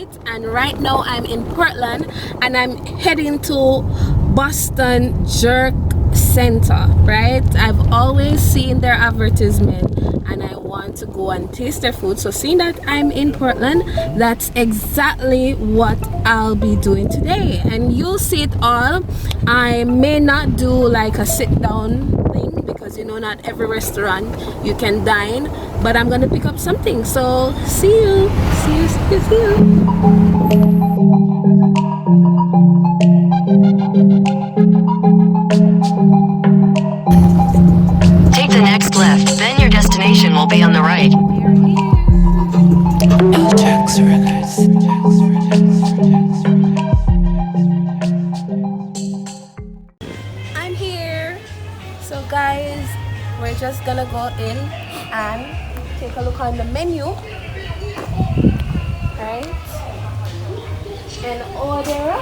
Reid, and right now I'm in Portland and I'm heading to Boston Jerk Center, right? I've always seen their advertisement and I want to go and taste their food. So seeing that I'm in Portland, that's exactly what I'll be doing today, and you'll see it all. I may not do like a sit down thing because you know not every restaurant you can dine, but I'm gonna pick up something. So see you. Take the next left, then your destination will be on the right. Illtraxx Records. I'm here. So guys, we're just gonna go in and take a look on the menu, right? And order.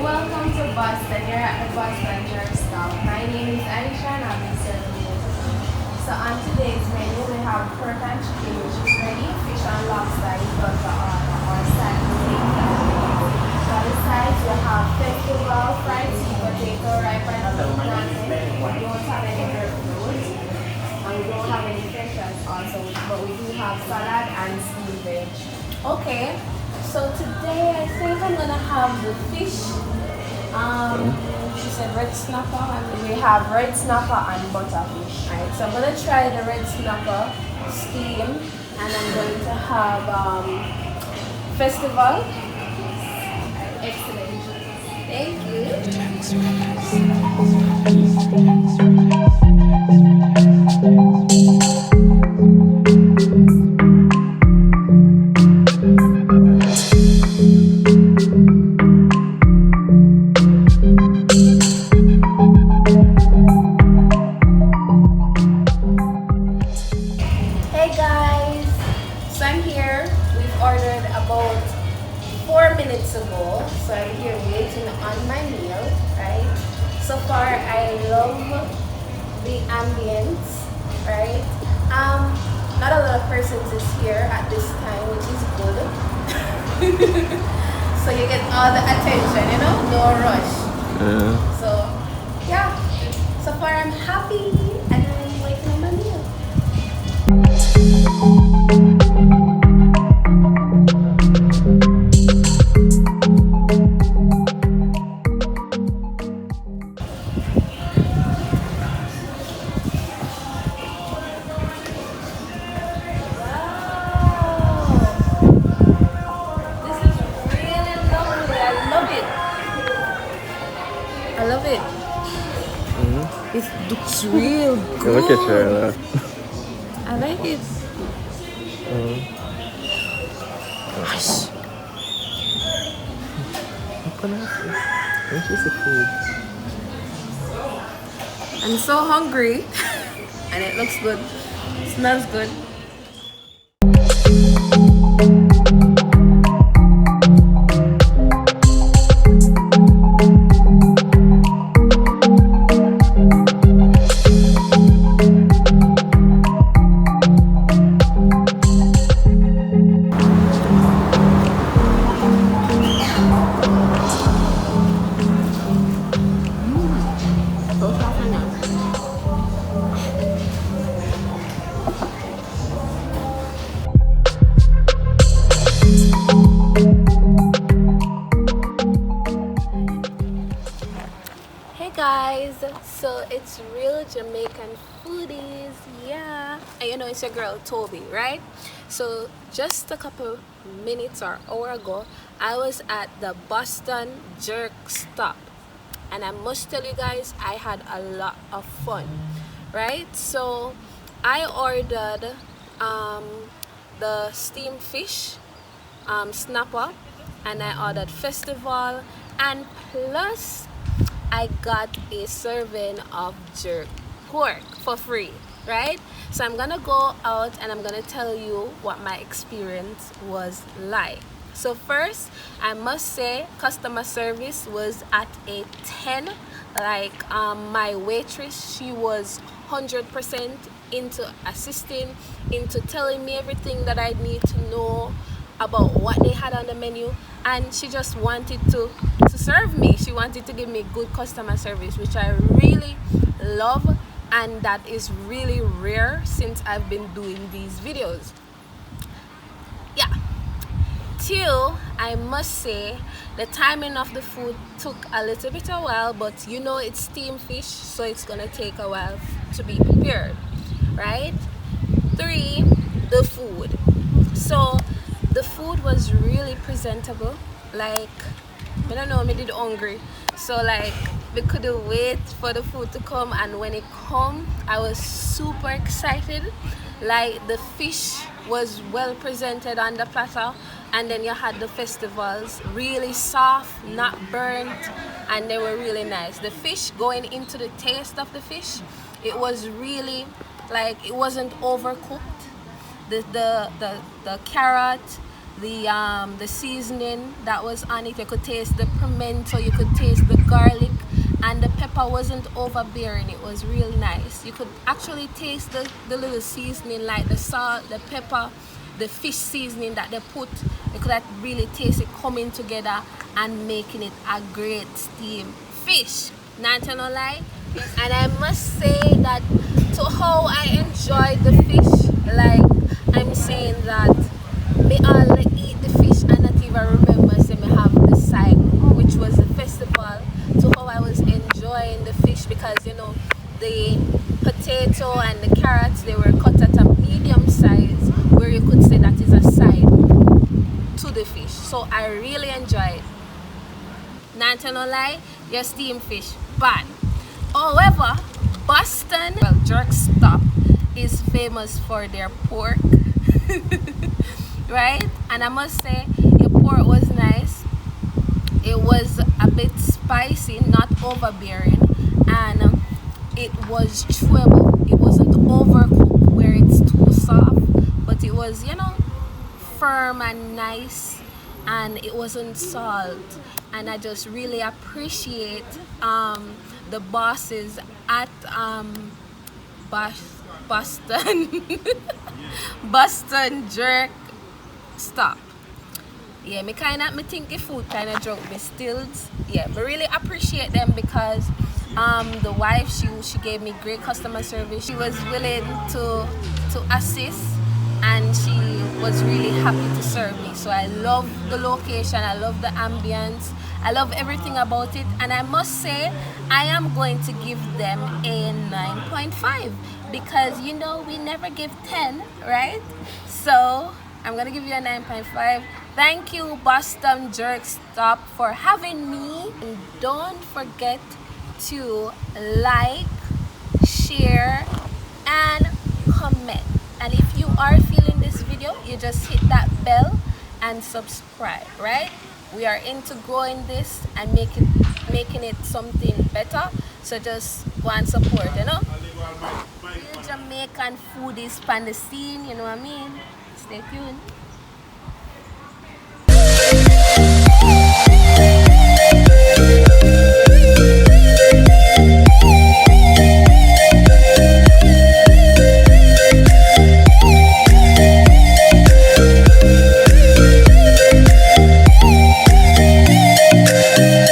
Welcome to Boston. You're at the Boston Jerk stop. My name is Aisha and I'll be serving you. So on today's menu we have pork and chicken, which is ready. Fish and lobster is done for order or side steak. So on the sides we have festival, fried sweet potato, ripe and plantain. We don't have any grapefruit. And we don't have any fish also, but we do have salad and steamed veg. Okay. So today I think I'm gonna have the fish. She said red snapper, and we have red snapper and butterfish. Right. So I'm gonna try the red snapper steam, and I'm going to have festival. Excellent. Thank about 4 minutes ago, so I'm here waiting on my meal, right? So far I love the ambience, right? Not a lot of persons is here at this time, which is good. So you get all the attention, you know, no rush. So yeah, so far I'm happy and I'm waiting on my meal. I love it. It looks real good. Look at you. I like it. Gosh. Thank you for food. I'm so hungry and it looks good. It smells good. Guys, so it's real Jamaican Foodies, yeah, and you know it's your girl Toby, right? So just a couple minutes or hour ago I was at the Boston Jerk stop, and I must tell you guys I had a lot of fun, right? So I ordered the steamed fish snapper, and I ordered festival, and plus I got a serving of jerk pork for free, right? So I'm gonna go out and I'm gonna tell you what my experience was like. So first, I must say customer service was at a 10 Like my waitress, she was 100% into assisting, into telling me everything that I need to know about what they had on the menu, and she just wanted to serve me. She wanted to give me good customer service, which I really love, and that is really rare since I've been doing these videos. Yeah. Till, I must say, the timing of the food took a little bit a while, but you know it's steamed fish, so it's gonna take a while to be prepared, right? 3, the food. So the food was really presentable. Like, I don't know, I did hungry, so like we couldn't wait for the food to come, and when it come, I was super excited. Like, the fish was well presented on the platter, and then you had the festivals, really soft, not burnt, and they were really nice. The fish, going into the taste of the fish, it was really like, it wasn't overcooked. The carrot, the seasoning that was on it, you could taste the pimento, you could taste the garlic, and the pepper wasn't overbearing. It was really nice. You could actually taste the little seasoning, like the salt, the pepper, the fish seasoning that they put. You could really taste it coming together and making it a great steamed fish. Not to no lie. And I must say that to how I enjoyed the fish, like, I'm saying that me all eat the fish and not even remember say me have the side, which was the festival. To how I was enjoying the fish, because you know the potato and the carrots, they were cut at a medium size, where you could say that is a side to the fish. So I really enjoyed. Not to no lie, your steamed fish bad. However, Boston, well, Jerk Stop is famous for their pork. Right? And I must say, your pork was nice. It was a bit spicy, not overbearing, and it was chewable. It wasn't overcooked where it's too soft, but it was, you know, firm and nice, and it wasn't salt. And I just really appreciate the bosses at Boston Boston Jerk Stop. Yeah, me think the food kinda drunk me still. Yeah, but really appreciate them, because the wife, she gave me great customer service. She was willing to assist, and she was really happy to serve me. So I love the location, I love the ambience, I love everything about it, and I must say I am going to give them a 9.5, because you know we never give 10, right? So I'm gonna give you a 9.5. Thank you, Boston Jerk Stop, for having me. And don't forget to like, share, and comment. And if you are feeling this video, you just hit that bell and subscribe, right? We are into growing this and making it something better. So just go and support, you know? Real Jamaican foodies on the scene, you know what I mean? Stay tuned.